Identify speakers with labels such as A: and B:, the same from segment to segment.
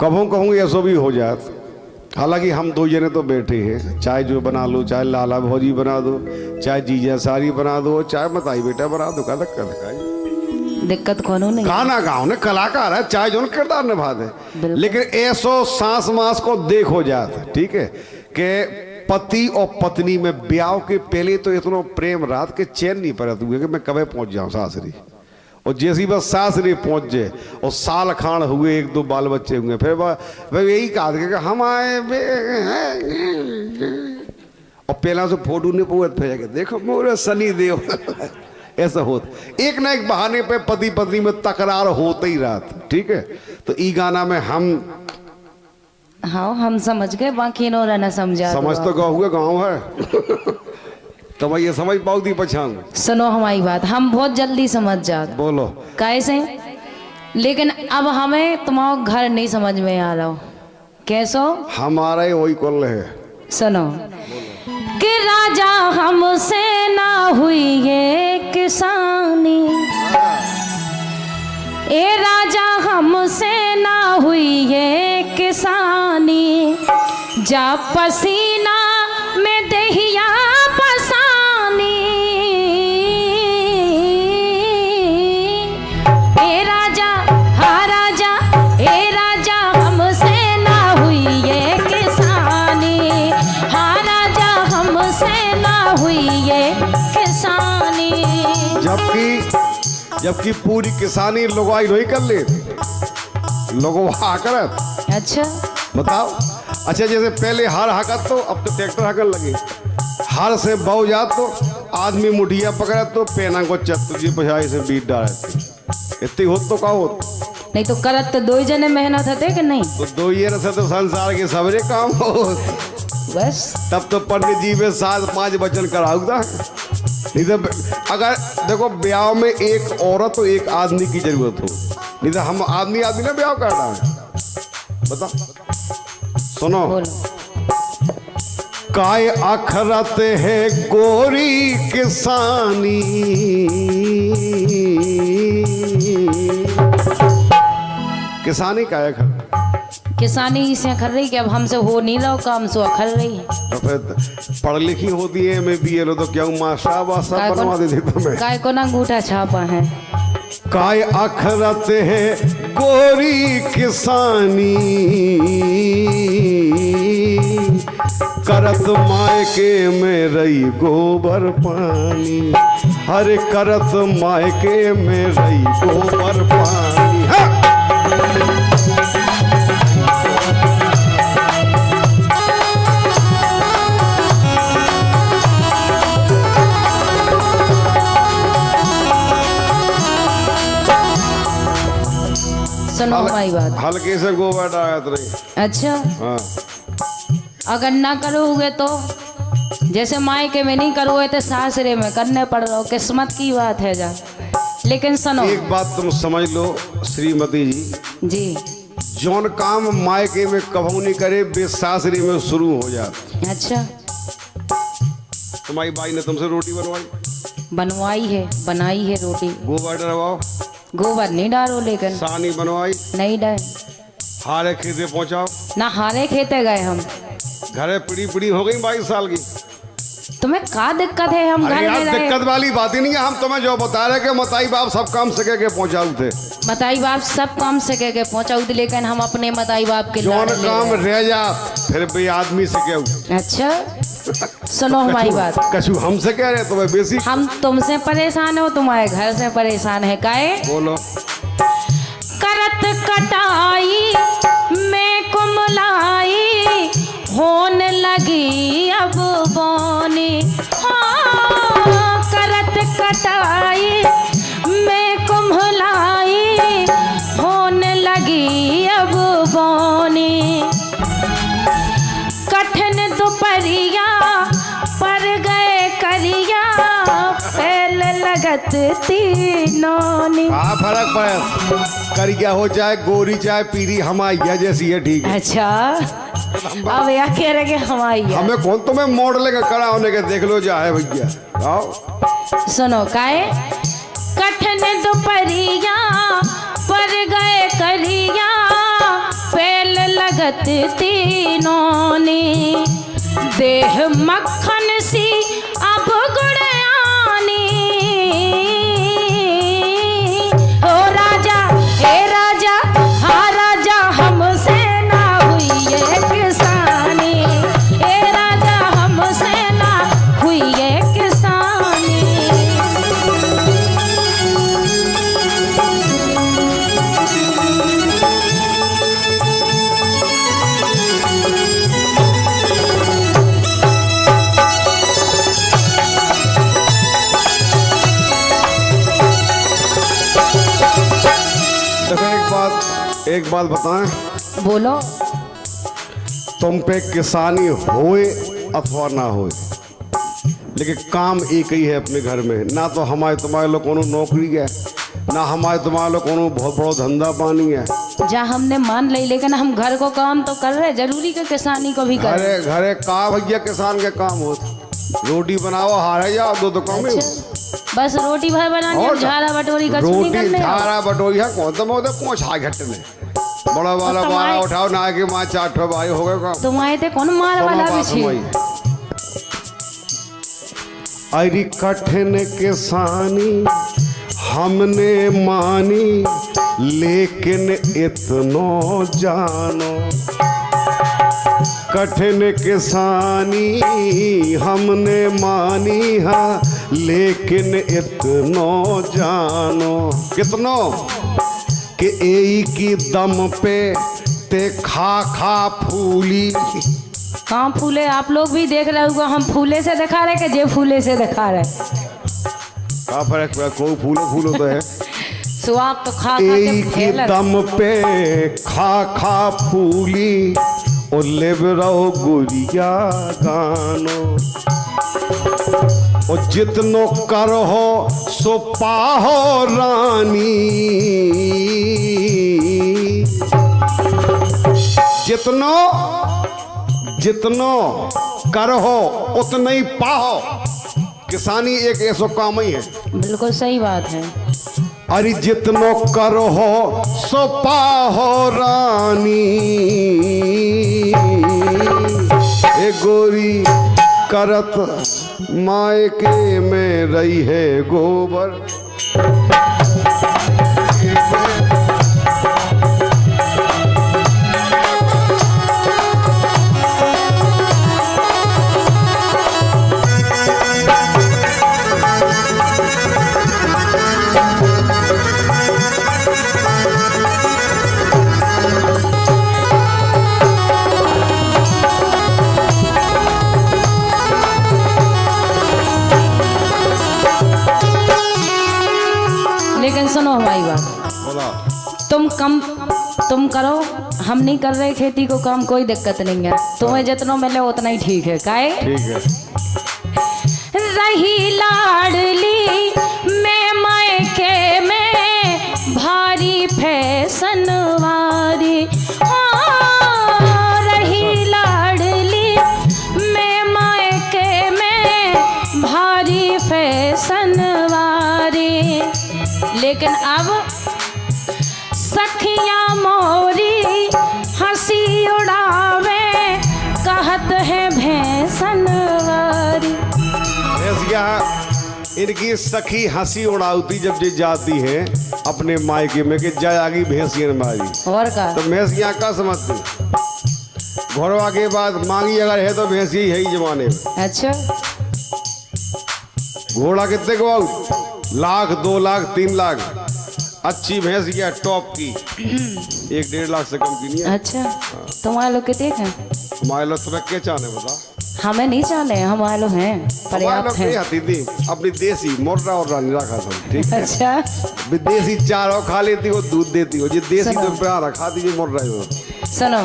A: कभों कहूँ ऐसा भी हो जात। हालांकि हम दो जने तो बैठे हैं, चाहे जो बना लो, चाहे लाला भौजी बना दो, चाहे जीजा सारी बना दो, चाहे मताई बेटा बना दो, का
B: दिक्कत कौन नहीं।
A: गाना गाओ ने कलाकार है, चाहे जो किरदार निभा दे, लेकिन ऐसो सांस मास को देख हो जाता। ठीक है कि पति और पत्नी में ब्याह के पहले तो इतना प्रेम रात के चैन नहीं पड़े हुए कि मैं कब पहुंच जाऊं सासरी, और जैसी बस सासरी पहुंच जाए और साल खान हुए, एक दो बाल बच्चे हुए, फिर वह यही कहा कि हम आए और पहला से फोटो नहीं पहुंच, फिर देखो मोरे सनी देव ऐसा होता। एक ना एक बहाने पे पति पत्नी में तकरार होते ही रात। ठीक है, तो ई गाना में
B: हाँ हम समझ गए, बाकी नो रहना समझा।
A: समझ तो गाँव गाँव है तो भाई ये समझ पाऊ दी पछाऊं।
B: सुनो हमारी बात, हम बहुत जल्दी समझ जाते।
A: बोलो
B: कैसे? लेकिन अब हमें तुम्हारा घर नहीं समझ में आ रहा हो, कैसो?
A: हमारा ही वही कॉल है।
B: सुनो कि राजा हमसे ना हुई ये किसानी, ए राजा हमसे ना हुई ये किसानी, जा पसीना में दहिया पसानी, ए राजा हाँ राजा, ए राजा हमसे ना हुई ये किसानी, हाँ राजा हमसे ना हुई ये किसानी।
A: जबकि पूरी किसानी लोगवाई नहीं कर ले, लोगवा करत।
B: अच्छा
A: बताओ। अच्छा जैसे पहले हर हाकत तो अब तो ट्रैक्टर हाकन लगे, हर से बहु जात तो आदमी मुठिया पकड़ा तो पेना को चत्तू जी पछाई से बीट डाले, इतनी होत तो का होत
B: नहीं तो करत तो दो ही जने मेहनत होते कि नहीं,
A: तो दो ये से तो संसार के सबरे काम हो
B: बस।
A: तब तो पंडित जी में 7-5 वचन कराऊंगा। नहीं तो अगर देखो ब्याह में एक औरत और एक आदमी की जरूरत हो, नहीं तो हम आदमी ना ब्याह करना है। बता सुनो, काय अखरत है गोरी किसानी, किसानी काय अखर,
B: किसानी से अखर रही कि अब हमसे हो नहीं रहा काम, सो अखर रही है।
A: तो फिर पढ़ लिखी होती है, मैं भी लो तो क्या माशा वासा बनवा देती तुम्हें।
B: काय को ना अंगूठा छापा है।
A: काय अखरत है गोरी किसानी, करत मायके में रही गोबर पानी, हरे करत मायके में रही गोबर पानी। हाँ।
B: सुनो हमारी बात,
A: हल्के से गोबर डालत रही।
B: अच्छा
A: हाँ।
B: अगर ना करोगे तो, जैसे मायके में नहीं करोगे तो सासरे में करने पड़ रहा हो, किस्मत की बात है जा। लेकिन सुनो
A: एक बात तुम समझ लो श्रीमती
B: जी,
A: जौन काम मायके में कभू नहीं करे बे सासरी में शुरू हो जाता।
B: अच्छा
A: तुम्हारी बाई ने तुमसे रोटी बनवाई,
B: बनवाई है, बनाई है रोटी,
A: गोबर डरवाओ,
B: गोबर नहीं डालो, लेकिन
A: सानी बनवाई,
B: नहीं डाल,
A: हारे खेते पहुंचाओ,
B: ना हारे खेते गए हम,
A: घरे पीड़ी पीड़ी हो गई 22 साल की।
B: तुम्हें क्या दिक्कत है? हम घर
A: अरे यार
B: में रहे।
A: दिक्कत वाली बात ही नहीं है, हम तुम्हें जो बता रहे कि मताई बाप सब काम सके के पहुंचाऊ थे।
B: मताई बाप सब काम सके के पहुंचाऊ थे, लेकिन हम अपने मताई बाप के
A: जौन
B: लाड ले
A: काम
B: रहे।
A: रह जा फिर भी आदमी से कहू।
B: अच्छा सुनो हमारी बात,
A: कछु हमसे कह रहे तुम्हें बेसी,
B: हम तुमसे परेशान हो, तुम्हारे घर से परेशान है। काहे?
A: बोलो।
B: करत कटाई में कुमलाई, होने लगी अब बोनी, हाँ करत कटाई में कुम्हलाई, होने लगी अब बोनी, कठिन दोपहरिया पर गए करिया, फैल लगत तीनोनी।
A: हाँ फर्क पड़े, कर क्या हो चाहे गोरी चाहे पीरी हमारी जैसी है, ठीक है।
B: अच्छा अब यह कह रहे कि हमारी है।
A: हमें कौन तुम्हें मॉडल का कड़ा होने के देख लो जाए भैया। आओ
B: सुनो काए, कठिन दोपहरिया पर गए करिया, फैल जगत तीनों ने, देह मक्खन सी अब गुड़यानी। ओ राजा हे राजा हाँ राजा हमसे ना हुई ये किसानी, हे राजा हमसे ना हुई ये किसानी।
A: देखो एक बात बताएं,
B: बोलो।
A: तुम पे किसानी होए अथवा ना होए, लेकिन काम एक ही है अपने घर में। ना तो हमारे तुम्हारे लोग कोनो नौकरी है, ना हमारे तुम्हारे लोग कोनो बहुत बड़ा धंधा पानी है।
B: जा हमने मान ली, लेकिन हम घर को काम तो कर रहे, जरूरी के किसानी को भी कर रहे।
A: घरे घरे का भैया किसान के काम हो, रोटी बनाओ हारे जाओ, दो काम ही हो।
B: बस रोटी भर बनानी,
A: और
B: झाड़ा बटोरी का
A: रोटी झाड़ा बटोरी है कौन तो मोदे पहुंचा घट में बड़ा वाला बारा उठाओ ना के मां चार ठो भाई हो गए काम।
B: तुम आए थे कौन मार वाला भी छे।
A: अरे कठिन किसानी हमने मानी, लेकिन इतनो जानो। कठिन किसानी हमने मानी है, लेकिन इतनो जानो। कितनो कि एक ही दम पे ते खा खा फूली।
B: कहाँ फूले? आप लोग भी देख रहे होगा, हम फूले से दिखा रहे कि जे फूले से दिखा रहे।
A: का फर्क है? कोई फूलो फूलो तो है।
B: स्वाद तो खा खा
A: एक ही दम पे खा खा फूली, और लेब रहो गुड़िया गानो। और जितनो करहो सो पाहो रानी, जितनो जितनो करहो उतना ही पाहो। किसानी एक ऐसा काम ही है।
B: बिल्कुल सही बात है।
A: अरे जितनो करहो सो पाहो रानी, ए गोरी करत मायके में रही है गोबर।
B: लेकिन सुनो हमारी बात, तुम करो, हम नहीं कर रहे खेती को काम, कोई दिक्कत नहीं है। तुम्हें जितना मिले उतना ही ठीक है। काहे?
A: ठीक है।
B: रही लाडली मैं मायके में, भारी फैशन वारी। रही लाडली मैं मायके में, भारी फैशन वारी। लेकिन अब सखियां मोरी हंसी उड़ावे, कहत है भैंसन वारी। इनकी सखी हंसी उड़ाती जब जे जाती है अपने मायके में कि जाएगी भैंसियन मारी। और का तो भैंसियां का समझती, घोड़वा के बाद मांगी अगर है तो भैंसी है ही जमाने में। अच्छा, घोड़ा कितने को आऊ? लाख, 2 लाख, 3 लाख। अच्छी भैंस या टॉप की 1-1.5 लाख से कम की नहीं है। अच्छा, तुम्हारे लोग कितने हैं? हमारे लोग तुम्हें क्या चाहने बता? हमें नहीं चाहने, हमारे लोग हैं, पर्याप्त हैं। अपनी देसी मोर्रा और रानी रखा था, ठीक है? अच्छा, विदेशी चारों खा लेती हो, दूध देती हो, ये देसी तो प्यारा खाती है मोर्रा हो। सुनो,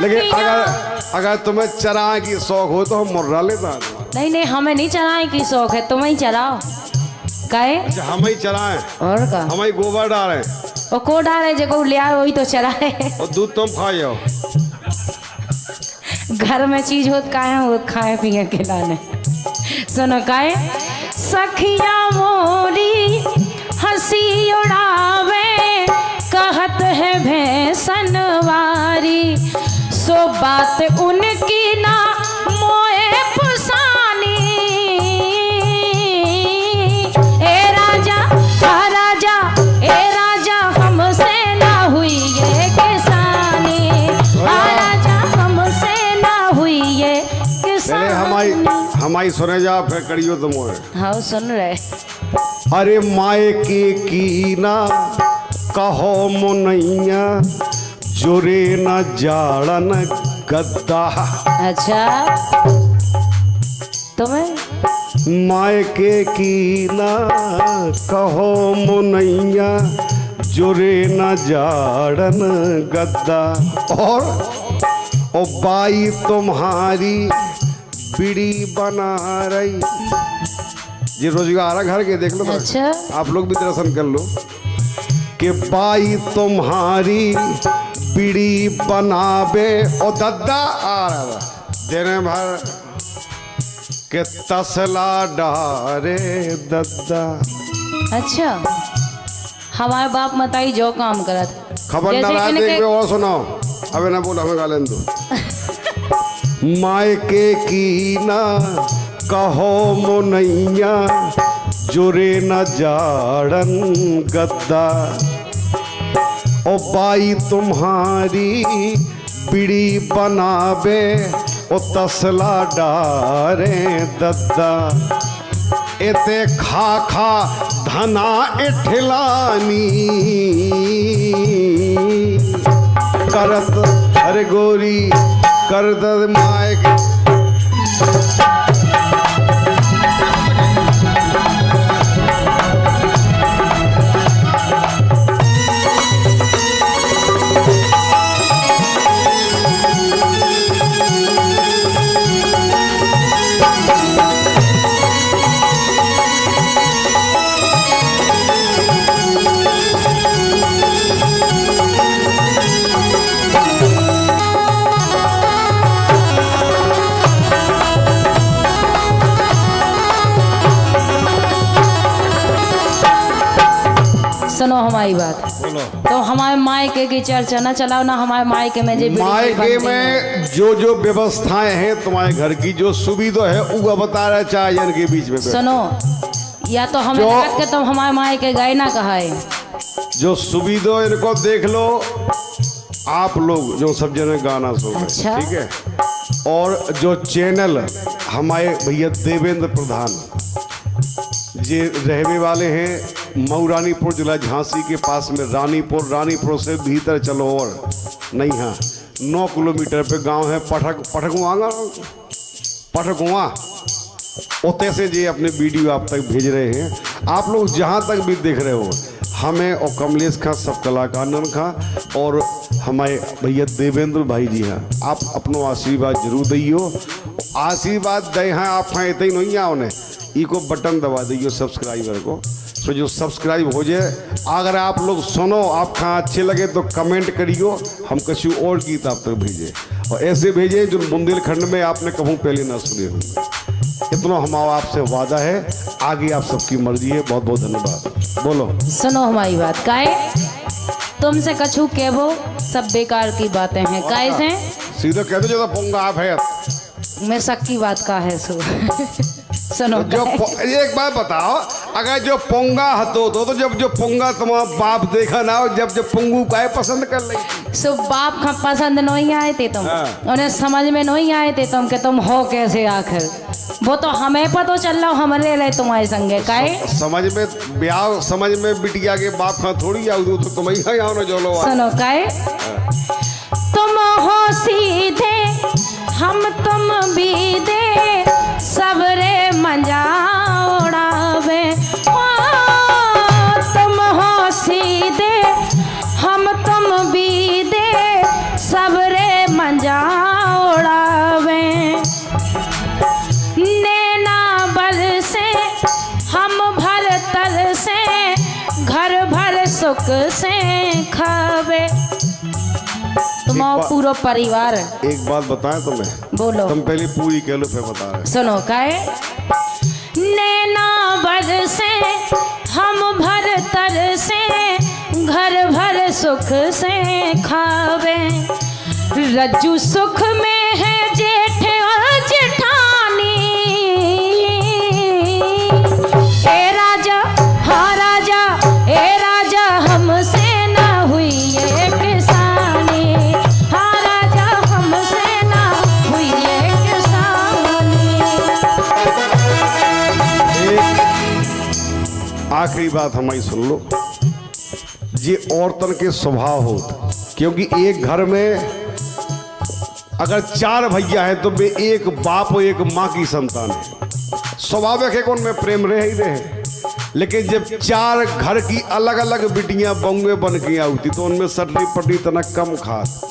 B: लेकिन अगर तुम्हें चराए की शौक हो तो हम मुर्रा लेता। नहीं नहीं, हमें नहीं चराए की शौक है, तुम्हें ही चराओ। काहे? अच्छा, हम ही चराए। और का? हम ही गोबर डाले। और को डाले जो ले आए वही तो चराए। और दूध तुम खाए हो। घर में चीज हो काहे हो, खाए पिए खिलाने। सुनो काहे? सखिया मोरी हंसी उड़ावे, कहत है भैंसन वारी।
C: वो बात उनकी ना मोए पुसानी। ए राजा हमसे ना हुई ये किसानी। राजा हमसे ना हुई ये किसानी।
A: हमारी सुने जा फिर करियो तुम।
C: हाँ सुन रहे।
A: अरे मायके की ना कहो मुनैया जोरे न जाड़न गद्दा।
C: अच्छा तुम्हें
A: मायके की ना कहो मुनैया जोरे न जाड़न गद्दा। और ओ बाई तुम्हारी बीड़ी बना रही। ये रोजगार है घर के, देख लो।
C: अच्छा
A: आप लोग भी दर्शन कर लो कि बाई तुम्हारी बीड़ी बनावे ओ दद्दा आ रहा देने भर के तसला डारे दद्दा।
C: अच्छा हमारे बाप मताई जो काम करत
A: खबर ना रहा देख और सुनाओ। अबे ना बोलो, हमें गालें दो। मायके की ना कहो मुनैया जोरे न जाड़न गद्दा। ओ बाई तुम्हारी बीड़ी बनावे ओ तसला डारे दद्दा। एते खा खा धना इठलानी करत अरे गोरी करत मायके।
C: सुनो हमारी बात। तो हमारे मायके की चर्चा न चलाओ ना। हमारे मायके में
A: मायके में जो व्यवस्थाएं हैं तुम्हारे घर की जो सुविधा है वो बता रहा चाहे इनके बीच में। सुनो
C: या तो हमें रात के तुम हमारे मायके गए ना कहा है
A: जो सुविधा इनको देख लो आप लोग जो सब जने गाना सुन रहे।
C: अच्छा?
A: ठीक है। और जो चैनल हमारे भैया देवेंद्र प्रधान ये रहने वाले हैं मऊरानीपुर जिला झांसी के पास में रानीपुर से भीतर चलो और नहीं, हाँ 9 किलोमीटर पे गांव है पठकुआ। उतने से ये अपने वीडियो आप तक भेज रहे हैं। आप लोग जहां तक भी देख रहे हो हमें और कमलेश खां सब कलाकार खां और हमारे भैया देवेंद्र भाई जी हैं, आप अपनो आशीर्वाद जरूर दियो। आशीर्वाद दे हैं आप हैं इतना ही नहीं आओ ने इको बटन दबा दियो सब्सक्राइबर को, तो जो सब्सक्राइब हो जाए। अगर आप लोग सुनो आप कहाँ अच्छे लगे तो कमेंट करियो, हम कछु और गीत आप तक भेजे और ऐसे भेजे जो बुंदेलखंड में आपने कभी पहले ना सुने होंगे। इतना हमारा आपसे वादा है, आगे आप सबकी मर्जी है। बहुत बहुत धन्यवाद। बोलो
C: सुनो हमारी बात। काहे तुमसे कछु कहबो सब बेकार की बातें हैं। काहे से
A: सीधा कह दो जो पोंगा आप है
C: मैं सक्की बात का है सो सुनो
A: जो एक बात बताओ, अगर जो पोंगा हतो तो जब जो पोंगा तुम्हारा बाप देखा ना जब पोंगू का पसंद कर ली
C: सो बाप का पसंद नहीं आए थे तुम। उन्हें समझ में नहीं आए थे तुम कि तुम हो कैसे आखिर। वो तो हमें पता चल रहा हमारे रहे तुम्हारे संगे। काहे
A: समझ में ब्याह समझ में बिटिया के बाप का थोड़ी आओ तो तुम ही आओ ना जो लो।
C: सुनो काहे तुम हो सीधे हम तुम बीदे सबरे मंजा उड़ावे। तुम हो सीधे हम तुम बीदे सबरे मंजा उड़ावे। नैना बल से हम भर तर से घर भर सुख से खावे। तुम्हारा पूरा परिवार।
A: एक बात बताएं तुम्हें,
C: बोलो
A: तुम पहले पूरी कह लो फिर बता रहे।
C: सुनो काहे नैना बल से हम भर तर से घर भर सुख से खावे। रज्जू सुख में है जेठ और जेठानी। ए राजा, हाँ राजा, ए राजा हमसे ना हुई ये किसानी। हाँ राजा हमसे ना हुई ये किसानी।
A: आखिरी बात हमारी सुन लो, ये औरतन के स्वभाव होता, क्योंकि एक घर में अगर 4 भैया है तो वे एक बाप और एक माँ की संतान है। स्वाभाविक है कि उनमें प्रेम रह ही रहे, लेकिन जब 4 घर की अलग अलग बिटियां बंगे बन के आती तो उनमें सटरी पटरी तना कम खास।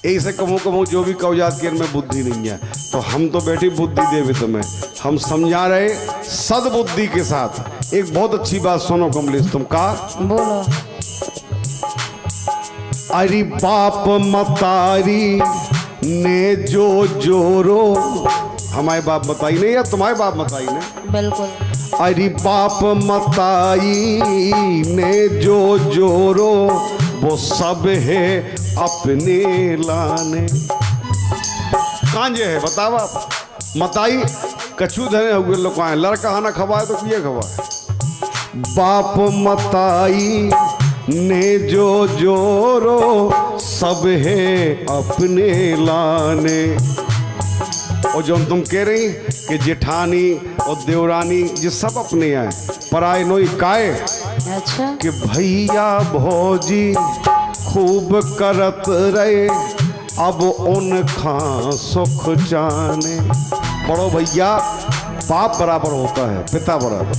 A: ऐसे कहूँ जो भी कौजात के इनमें बुद्धि नहीं है, तो हम तो बैठी बुद्धि देवे तुम्हें, हम समझा रहे सद्बुद्धि के साथ। एक बहुत अच्छी बात सुनो कमलेश, तुम कहा
C: बोलो।
A: अरे बाप मतारी ने जो जोरो, हमारे बाप बताई नहीं या तुम्हारे बाप बताई ने?
C: बिल्कुल।
A: अरे बाप मताई ने जो जोरो वो सब है अपने लाने। कांजे है बता बाप मताई कछू धने हुए लोग आए, लड़का खाना खवाए तो किए खवाए। बाप मताई ने जो जोरो सब है अपने लाने। और जो तुम कह रही कि जेठानी और देवरानी ये सब अपने आए, पराए नोई काए।
C: अच्छा।
A: कि भैया भौजी खूब करत रहे अब उन खां सुख जाने। बड़ो भैया बाप बराबर होता है, पिता बराबर।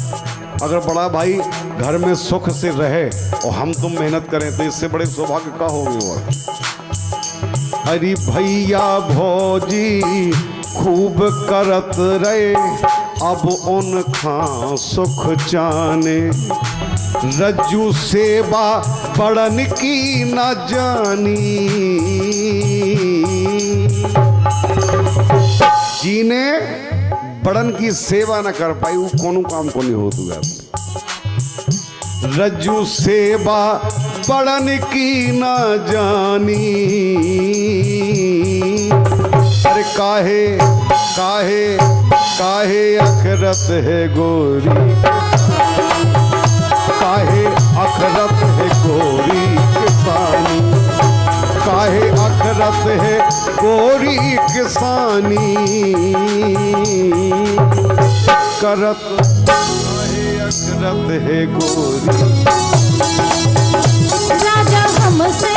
A: अगर बड़ा भाई घर में सुख से रहे और हम तुम मेहनत करें तो इससे बड़े सौभाग्य का होंगे। और अरे भैया भौजी खूब करत रहे अब उन खां सुख जाने। रज्जू सेवा बड़न की न जानी, जीने बड़न की सेवा न कर पाई वो कोनो काम को नहीं हो तुगा। रज्जू सेवा बड़न की न जानी। अरे काहे काहे काहे अखरत है गोरी, काहे अखरत है गोरी किसानी। काहे अखरत है गोरी किसानी करत, काहे अखरत है गोरी।
C: राजा हमसे